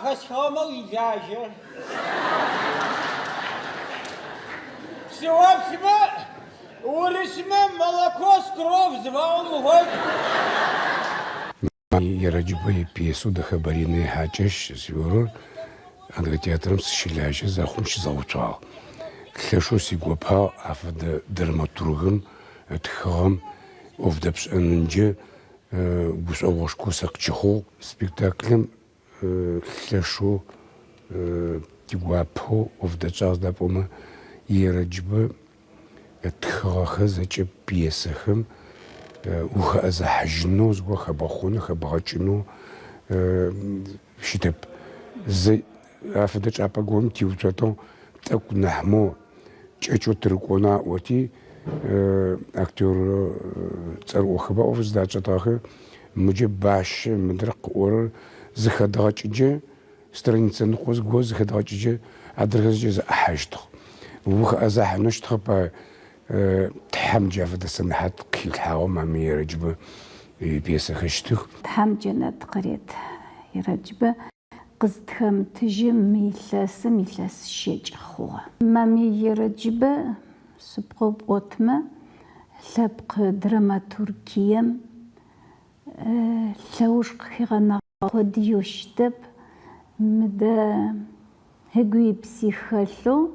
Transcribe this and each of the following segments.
хасхамал иляжа. Всевапсима, урисма молоко с кровь звал мугой. Яраджибай пьесу до хабарины хачеш свюрор, ангатеатром сшиляжа захумш заучал. Клешу сигопа афда драматургом, тхам, овдапш аннже, гусовошку сакчхо спектаклем клешу тигуапо овдачаз да пома яраджба тхаха заче пьесахам уха захжну зго хабахуна хабачну шитеп з афдач апагом тиутато так нахмо чечо трикона оти актер царохба овздачатахе мuje баш мдрак ор захадачже страница нхоз гоз захадачже адресже захажто уха захнушто па تحمجة في السنحات كل حاوم عم يرجب بيسة خشتخ تحمجة قريت يرجب قصدهم تجي ميلاس شيج خوه مامي يرجب سبقوا بوتما سبق دراماتورجيا لوش خيغنا خديوشتب مدا هجوي بسيخالو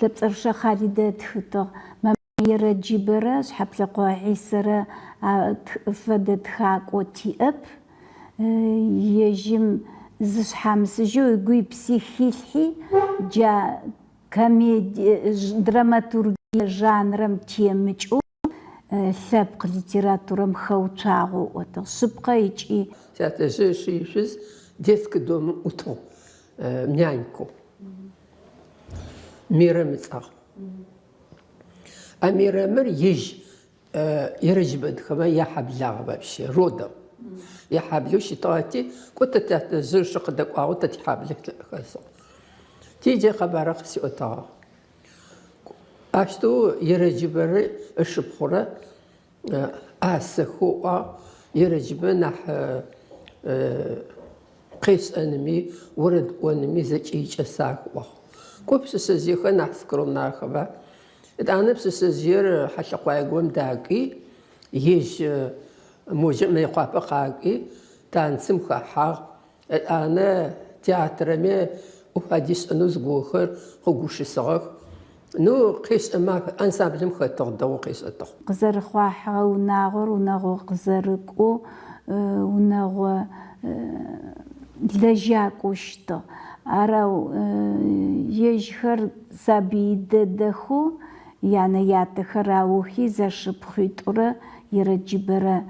لبصرشة خالدة تخطى ما يرجبرا حبل قاعسرا فدت خاك وتياب يجم زش حامس جو يقوي بسيخيلحي جا كميدي دراماتورجيا جانرم تيمجو سابق ليتراتورم خوتاغو وتو سبقا يجي ساتجي شيشز ديسك دوم اوتو ميانكو ميرمصا اميرمر يرجبد خما يا حبلا بابشي رودا يا حبلو شطاتي كنت تحتزر شقدك او تتحبلك خاصه تيجي خبر خسي اوتا اشتو يرجبر الشبخره اسخو يرجب نح قيس انمي ورد وانمي زكيج ساكوا كوبس سزيخ نحسكرم ناخبا أنا بس سزير حشقوا يقوم داقي يج موجب ما يقابل قاقي تانسم خاحا أنا تياترمي وحديث أنوز بوخر خوش صغر نو قيس أما أنسابلم خطر دو قيس أطر قزر خواحا وناغو قزركو وناغو لجاكو شتا أراو يجهر سبيد دخو يعني ياتخر راوخي زشبخيطورة يرجبرة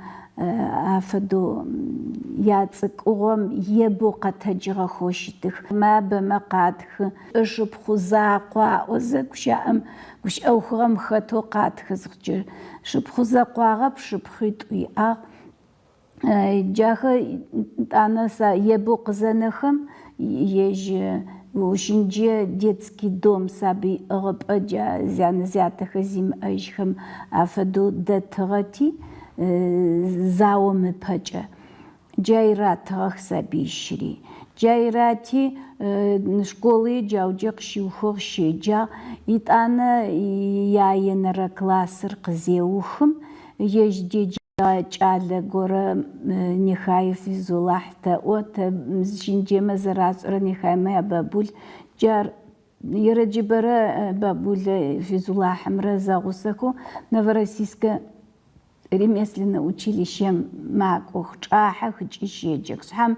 أفدو ياتسقوم يبو قتجغ خوشتخ ما بمقادخ أشبخو زاقوا وزكشام كش أوخرم خطو قادخ زخجر شبخو زاقوا بشبخيطوي جاخ أنا سا يبو قزنخم يج وشنجي детский дом саби أغبأجا زيادة زيم أجهم أفدو دتغتي زاوم بأجا جايرات غخ سابي شري جايراتي شكولي جاوجق شيوخوخ شيجا يتانا ياين كلاسر قزيوخم يجدي على جورا نخاي في زلاحته وت شنجي مزرعة نخاي ما بابول جار يرجبرا بابول في زلاح مرزا غسكو نفرسيسك ремесленное училище معكوخ جاحة خجيشي جكسحم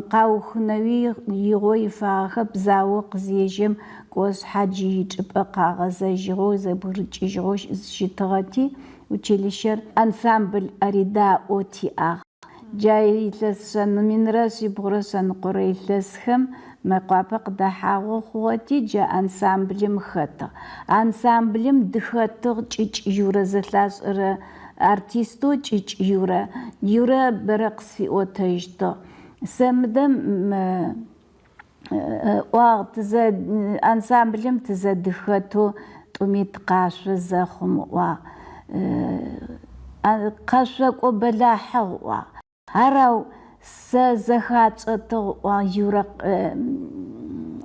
قاوخ نوي يغوي فاخب زاوق زيجم قوس حاجي جبقى قاغزا جغو زبرج جغوش شتغتي училище ансамбль арида отиах جاي لسن من راسي بغرسن قري لسهم ما قابق دحاغو خواتي جا انسامبل مخطة انسامبل دخطة جيج يورا زلاس ارتيستو جيج يورا برقص في اوتاجتا سمدم وقت زاد انسامبل تزاد دخطو توميت قاش زخم قاشق وبلاحوا هراو زخاتو يورق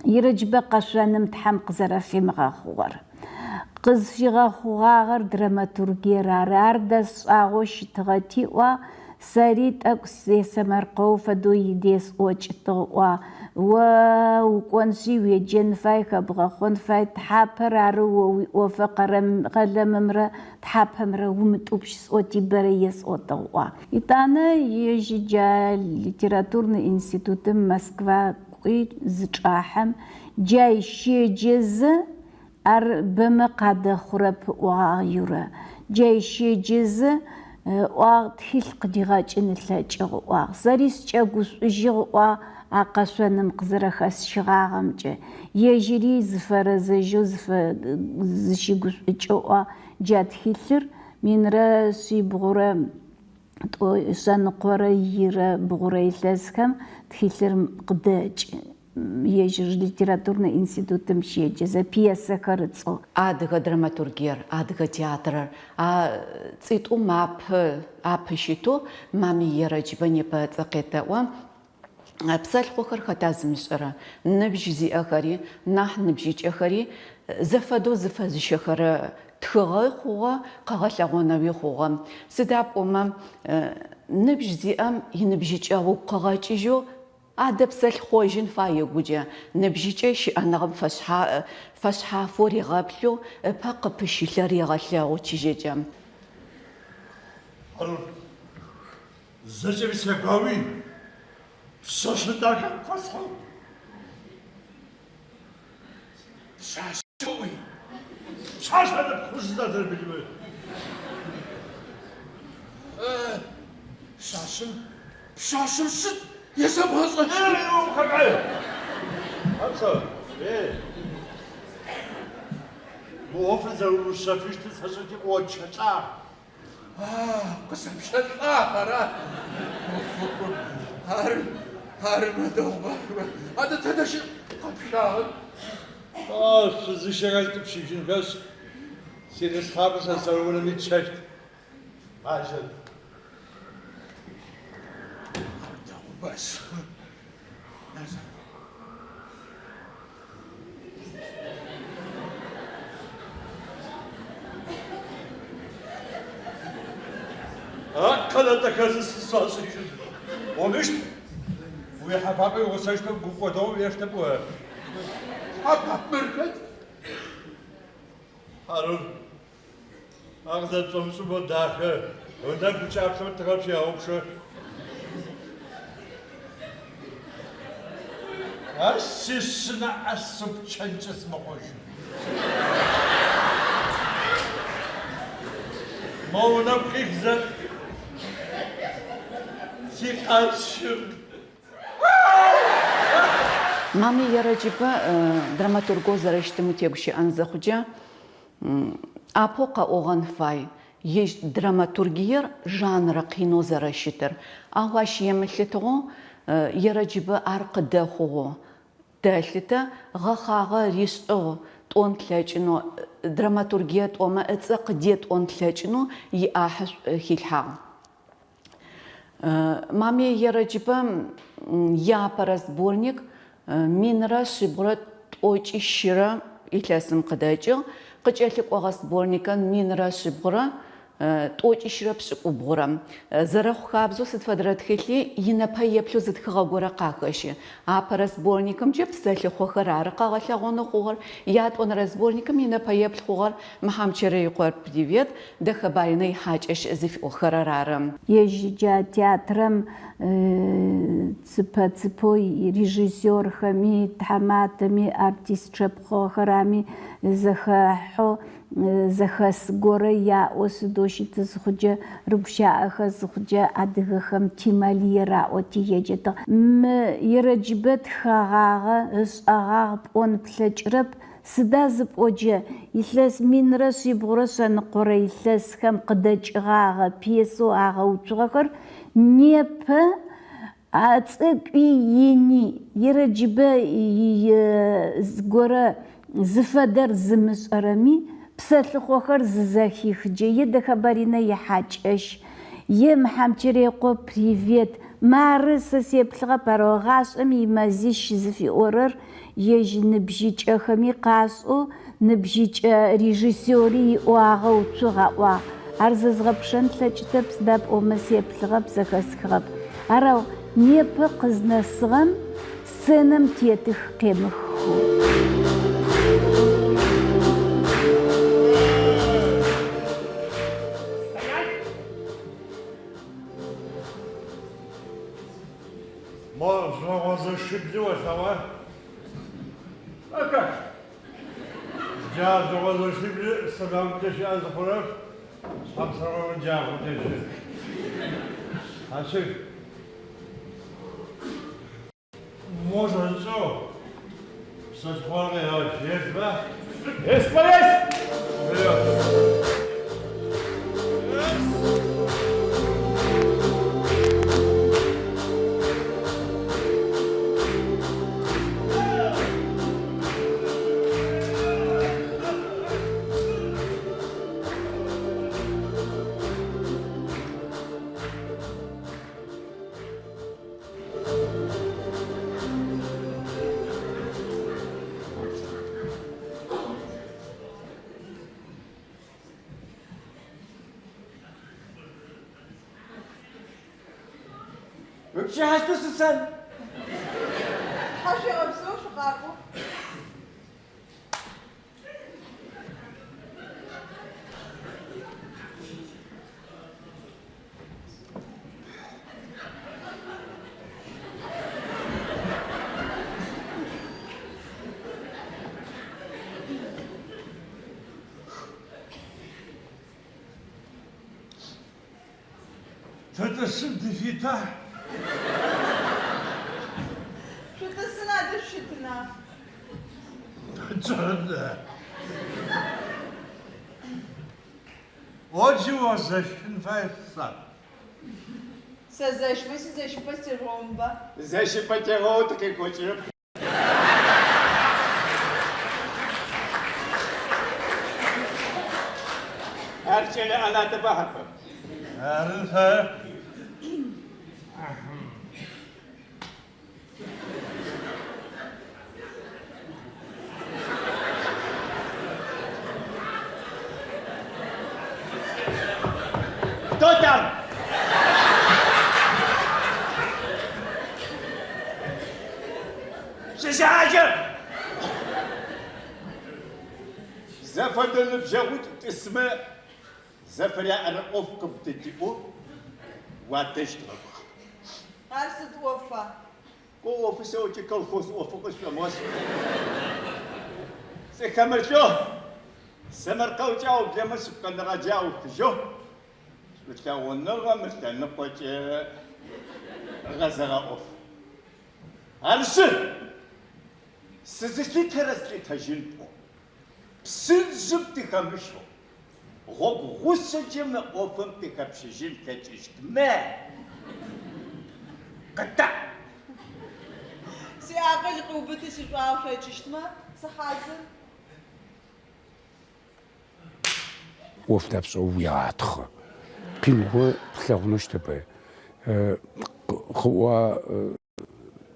يرجب قشانم تحم قزرفي مغاخور قز في غاخوغاغر دراماتورجي راردس اغوش تغتي و ساريت اكسي سمرقو فدو يديس اوچتو وكونسي ويجن فاي خبغخون فاي تحابر عرو وفقر غلم مرة تحابر مرة ومتوبش صوتي بريس اوتوا يتانا يجي جا ليتراتورный институт Москва قوي زجاحم جاي شي جز ار بمقاد خرب وغيره جاي شي جز وتحيل قديغاج نتلاجغ وزاريس جاغوس جيغ عقشان مقزرة خاس شغاغم جا يجري زفر زجوز زشيغوس جو جات حيلر من راسي بغرة سان قرا يرا بغرة يلاسكم تحيلر قداج يجري ليتراتورный институт مشي جزا بياسة كارتسو адыгэ драматургер, адыгэ театр, циту мап апшиту мами ерэджбэ непэ цэкъетэӏо псэлъхъохэр хэта зымышӏэрэ ныбжь зиӏэхэри нахь ныбжьыкӏэхэри зэфэдэу зыфэзыщэхэрэ тхыгъэ хъугъэ къэгъэлъэгъонэуи хъугъэ сыда пӏомэ ныбжь зиӏэм иныбжьыкӏэгъу къэгъэкӏыжьу адэ псэлъхъожын фае гуджэ ныбжьыкӏэ щыӏэныгъэм фэшъхьафэу ригъэплъэу ыпэ къыпыщылъэр егъэлъэгъу чыжьэкӏэ. Зачем сягави? Сошли так фасхал. Шашуй. Шашада хужда зербилме. Шашым шит. Ясам хасла. Хагай. Амса. Муофиза ушафишти сашати очача. قسم شطارة هارم دوما هذا تدش قبشان سوزي شغال تبشيشين بس سيرس خابس هسوون ميتشكت عشان بس كلا تكاسس ساسيشن ومشت ويا حبابي وساشتم قوتهم يشتبوها حباب مركز هارون أخذت صمسو بداخل وندم بشاب سمت تغبشي أوبشة أسسنا أسب تشنجس مخوش ما ونبقي خزن Мами ерэджбэ драматургоу зэрэщтыму тегущыӏэн зэхъуджэ апо къэӏогъэн фай ежь драматургиер жанрэ кино зэрэщытыр ау ащ емылъытыгъо ерэджбэ ар къыдэхъугъо дэлъытэ гъэхъагъэ ришӏыгъ тӏон тлъэкӏынэу драматургие тӏомэ ыцӏэ къыде тӏон тлъэкӏынэу иӏахьышӏу хилъхьагъ. Маме ерэджбэ япэрэ сборник минрэ шъибгъурэ тӏокӏи щырэ илъэсым къыдэкӏыгъ къыкӏэлъыкӏогъэ сборникым минрэ шъибгъурэ тӏокӏи щырэ пшӏыкӏубгъурэ зэрэхъухабзэу сыд фэдэрэ тхылъи инэпэ еплъу зытхыгъэ горэ къахэщы апэрэ сборникымкӏэ псэлъыхъохэр ары къэгъэлъэгъонэ хъугъэр ятӏонэрэ сборникым инэпэ еплъ хъугъэр Мыхьамчэрэ икъор привет дэхэ баринэ ихьакӏэщ зыфиӏохэрэр ары. Ежьыджа театрам цыпэ режиссёрхэми тхьэматэми артист чъэпхъэхэрами зэхэхьэу зэхэс горэ яӏо сыдэу щыты зыхъуджэ рыгущаӏэхэр зыхъуджэ адыгэхэм Тималие раӏо тиеджэтыгъ. Мы ерэджбэ тхэгъагъэ ышӏэгъагъ пӏон плъэкӏырэп сыда зыпӏоджэ илъэс минрэ шъибгъурэ шъэныкъорэ илъэсхэм къыдэкӏыгъагъэ пьесэу агъэуцугъэхэр непэ ацӏыкӏуи ини ерэджбэ горэ зыфэдэр зымышӏэрэми псэлъыхъохэр зызэхихыджэ едэхэ баринэ ихьакӏэщ Мыхьамчэрэ икъо привет Мары сэ сеплъыгъэ парогъашӏэм имэзищ зыфиӏорэр ежь ныбжьыкӏэхэми къашӏэу ныбжьыкӏэ режиссёри иӏуагъэу цугъэӏуагъ. Ар зэзгъэпшэн лъэкӏытэп сыда пӏомэ сеплъыгъэп зэхэсхыгъэп. Арау непэ къызнэсыгъэм сценэм тетых къемыхыу. Можно разошиблюсь, а? А как? Я разошиблю, сам ты сейчас запоров, сам сам дьявол ты. А что? Можно что? Сочпаны, есть, да? Есть, есть! Вперед! Вообще, а что сын? Хаши обсо шукаку. Это симдефита. Что-то сына душитна. Джонда. Очень вас защищается. Сазэшмэ сазэшпэсти ромба. Защипатеро, так и хочешь. Арчели, она табахапа. Арнха. Кто там? Шишаджа! Зафадын бжагут исме зафря арқовком тетипу ватештва. Арсет офа. Ко офисе очи колхоз офокос шамос. Се хамерчо. Самаркаучау глемас канараджау жо. Мэтка оннога мэтка напоче газара оф. Арсы. Сызыки терасли тажинпо. Псызжып ты хамышо. Гог гусаджем офым ты хапшижин качишт. Мэ. Ката. Си агал губыты сишвау шайчиштма. Сахазын. Офтапсо уятх. Пинго плавнуштепе. Хуа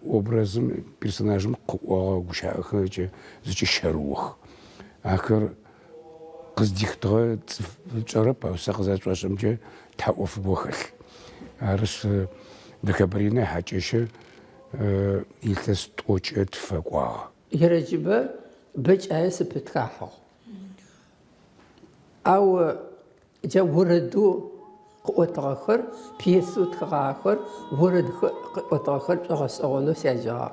образом персонажем хуа гушахаче зачищарух. Ахэр қыздихтығы чарап сақзачвашымче таоф бохал. Арыс декабрина хачеше илтес точет факва. Ерэджибэ бэч айс пэткахо. Ау джа урэду قوتغخر بيسوت خغاخر ورد قوتغخر قصونو سجا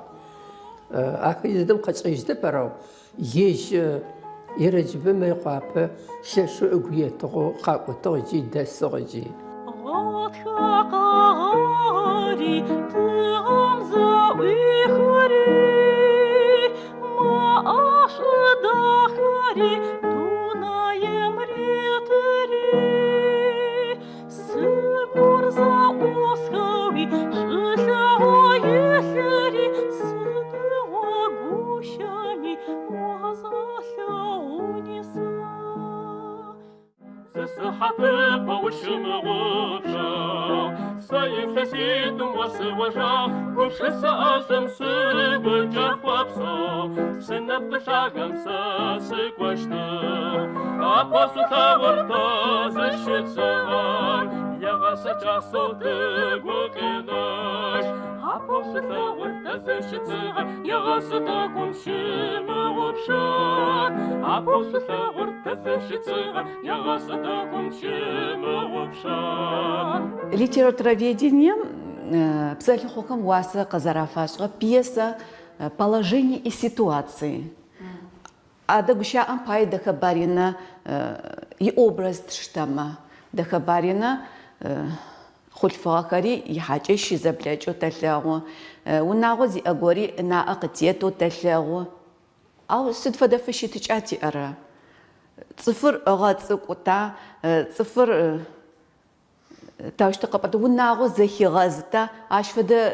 اخي زدم قصيجده براو يش يرجب ما يقاب ششو اغيتو قاقوتو جي دسوجي غاري تغمزة ويخري ما أشدخري دونا يمريتري سبورزا أسخوي شلوا يسري سدوا غوشامي وزغلوا نسا زسحت وشمغوبشا صيف سيد وسوجا وبشس أسم سبجا وابصا سنب شاقم ساسك وشتا أبوسو تاورتا زشتسان يغسا جاسودك وقناش أبوسو تاورتا زشتسان يغسا تاقم شمغوبشا أبوسو تاورتا زشتسان يغسا تاقم شمغوبشا Литературоведение псалихокам уаса казарафашга пьеса положение и ситуации. А дагуша ампай дахабарина и образ штама дахабарина хульфахари и хачеши заблячо таллаго унагози агори на aqtieto таллаго ау сидфадафши тичати ара цифр агацкута цифр تاوشت قبض وناغو زهي غازتا عشفدا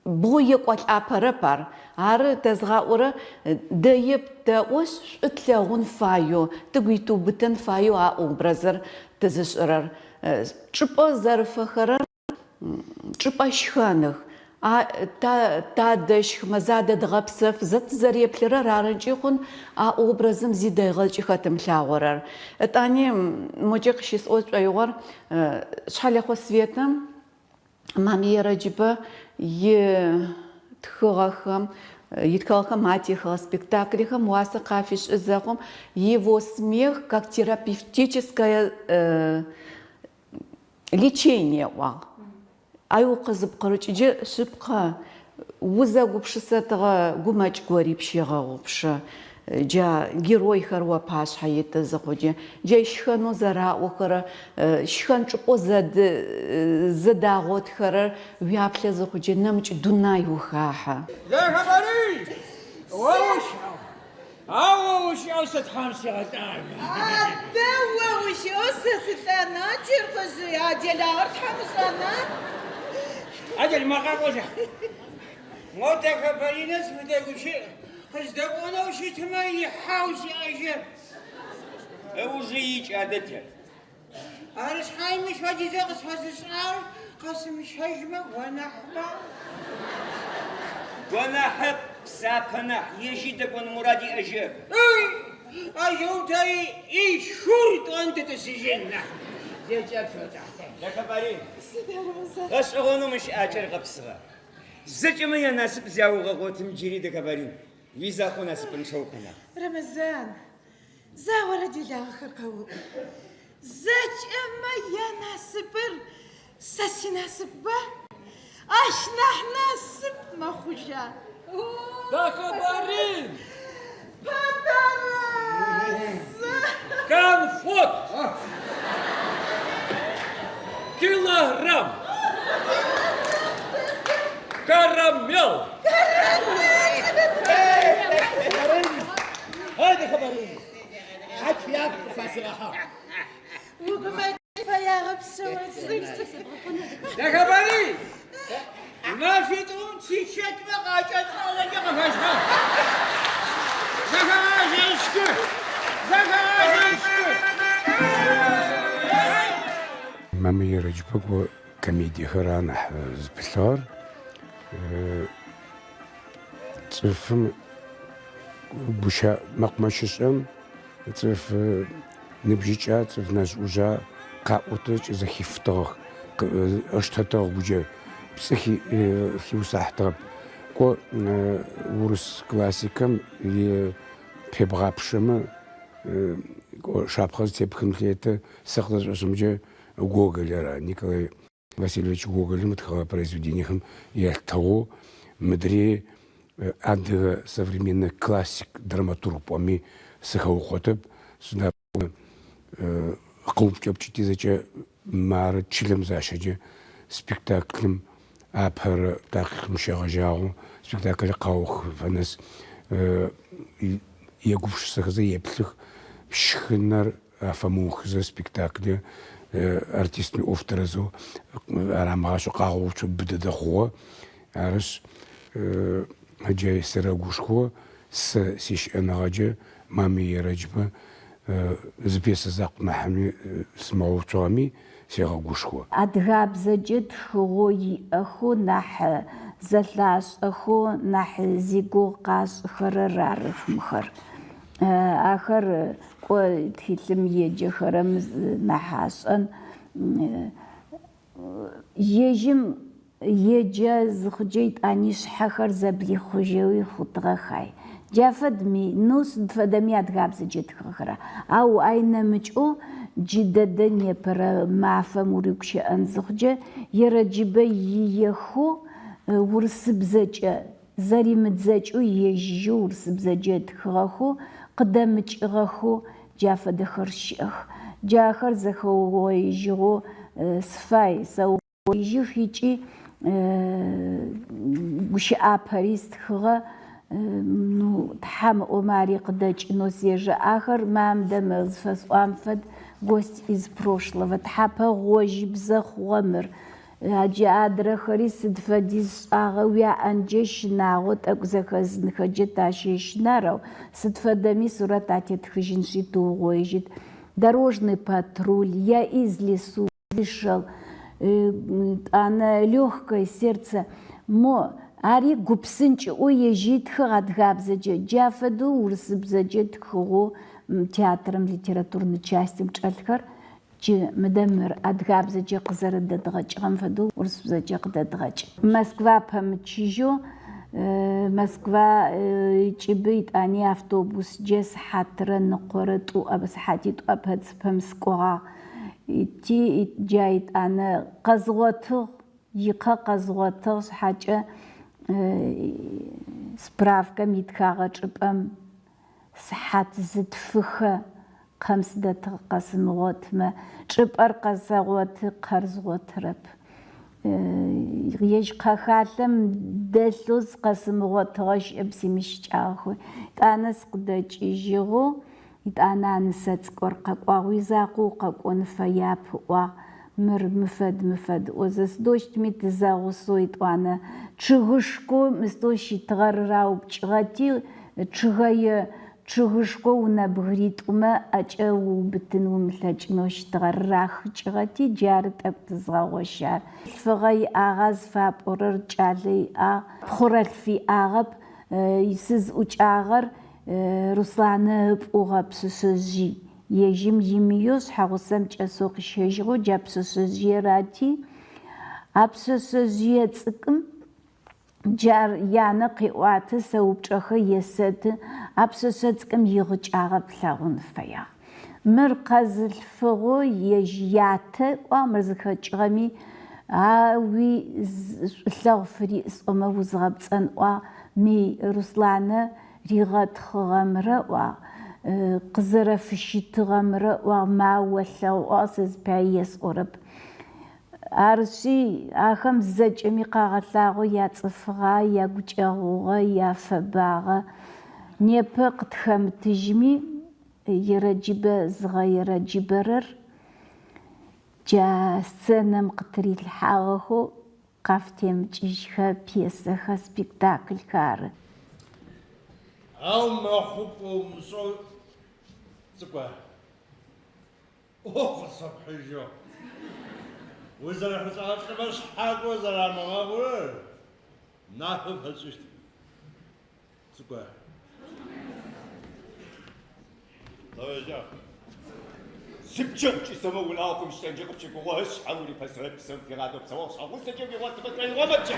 بويق والأبربر عار تزغاورة دايب تاوش اتلاغون فايو تقويتو بتن فايو عاو برازر تزشرر تشبا زرفخرر تشبا شخانخ تا دشخ مزادة دغبسف زت زريب لرر عارنجيخون образом زيدايغلجي خاتم لاورر اتاني موجيق شيس اوش ايغور شحال اخو سويتم مامي راجبه يتخغخم يتخغخم спектаклихам уаса кафиш изахом его смех как терапевтическое лечение ва أيو قزب قرج جا سبقة وزا وبشساتها قماج قوري بشيغا وبشا جا جيروي خروا باش حياة زخوجي جا شخانو زراء وخرا شخان شبو زداغوت خرا ويابلا زخوجي نمج دوناي وخاحا ده خبري ووش أوش أوسط خمسة غدان ده وش أسس الثانى جرقز يا جلال حمصنا أجل ما قاقوزة ما تكبري ناس بدأ شيء قصدقونا وشي تماي حاوسي أجل أوزيج عادتها أرش حاي مش واجي ذا قص هالسعر قسم مش هجمة ونحبة ونحب سافنا يجدك ونمرادي أجل أجل تاي إيه شرط أنت تسجلنا زي جاب شو تحتك لا كبري غش أغنو مش آجر غبصغا زج ما يناسب زاوغا غوتم جيري دا كبري فيزا خو ناسب نشوكنا رمضان زاورة دي آخر قو زج أما يناسب ساسي ناسب با أشنح ناسب ما خوشا دا كبري بطرس كم فوت كيلوغرام كراميل هذا خبرين حكي يا فاسرها وقمت فيا غبسة يا خبرين ما في تون تيشت مقاجت ولا جمفشنا زكاة يشكر زكاة يشكر مامي رجبك كميدي خران زبلار تفهم بوشا مقمششم تف نبجيجا تف ناس وجا قاوتش إذا خفتاخ أشتاتا وجا بسخي خيوساحتاب كو ورس كلاسيكم بيبغابشم كو شابخز تبخنليته سخدز أسمجا Гоголя, Николай Васильевич Гоголь, мы произведением Яльтао, Мадри, Адга, современный классик, драматург, поми, Сахаухотеп, сюда клуб чопчити зача мар чилем зашаджи, спектаклем, апер, так мшагажау, спектакль Каух, фанес, Ягуш Сахазаеплих, Шхинар, Афамух за спектакле, артист офтеразо арамашо қағучу бдда хо арс аджай сарагушхо с сиш энагажа мами яраджба زبيس زاق محمي سمعوا توامي سيغا قوشخوا أدغابزجة تخوي أخو نح زلاش أخو نح زيقو قاش خررارف مخر آخر قو تهتم يجي خرمز نحاشن يجم يجاز خجيت أنيش حخر زبلي خجوي خطغة خاي جافد مي نوس دفدمي أدغابزجة تخرا أو أين مجو جدا يبرا معفى مريكش أنزخجة يرجب يخو ورسبزج زري متزج يجو ورسبزج تخاخو قدامج غاخو جافة دخرشيخ جاخر زخو ويجو سفاي سو ويجو هيجي وش أباريس تخا نو تحام أماري قداج نوسيجا آخر مام دم فس أمفد гость из прошлого тхапа гожи бзах гомер аджи адра харис дфадис агавя анджеш нагот акзахазн хаджет ашеш нарау сдфадами суратати тхжинши тугойжит дорожный патруль я из лесу вышел она легкое сердце мо ари гупсынч уежит хадгабзаджа джафаду урсбзаджет хго театром литературной частью чалхар чи медемер адгабзаджа qzardadгач гамфаду урсбзаджа qdadгач Москва памчижо Москва чибит ани автобус джес хатран qoratу абсхатит апац памскога ти джайт ана qazgotg yiqa qazgotg шхача справка митхага чпам схат зытфыха қамсдат қасымғотма чпар қасағот қарзғотрап еш қахалым дэллус қасымғотғаш эпсимишчаху танас қдачижиғу итананысац қорқақуағу изақу қақонфаяпуа мыр мыфад озас дождь митзағусуит уана чыгышко мстоши тғаррауп чығати чыгая чыгышко унабгрит ума ачау битин умлач нош тғаррах чығати жарт аптызғауашар фығай ағаз фапорыр чали а хуралфи ағап сіз учағыр Русланы уғапсысызжи ежим емиос хағысам часоқ шежғо жапсысызжи рати апсысызжи цықым жар яны қиуаты сауыпчақы есеті апсысызқым еғычағып лағын фая. Мір қазыл фығы ежияты омырзықы чығами ауи лағфыри сома ұзғапцан ми Русланы ригат хгамра ва қызыра фишитгамра ва мауаллау асыз пәйес орып арши ахам зачми қағаллағу яцыфға ягучағуға яфабаға непі қытхам тижми ераджибе зға ераджиберір жа сценам қытырил хағығу қафтем чишха пьесаха спектакль кары. أو ما خبوا مصول سكوا أوف الصبح جو وزر حساب خبز حاج وزر ما هو نافذ هالشيء سكوا طيب جا سبتشوك اسمه ولا أكون شتنجك بشكوه حاولي بس رب سنتي غادر بسوا شو سجوا بيوات بس ما بتجي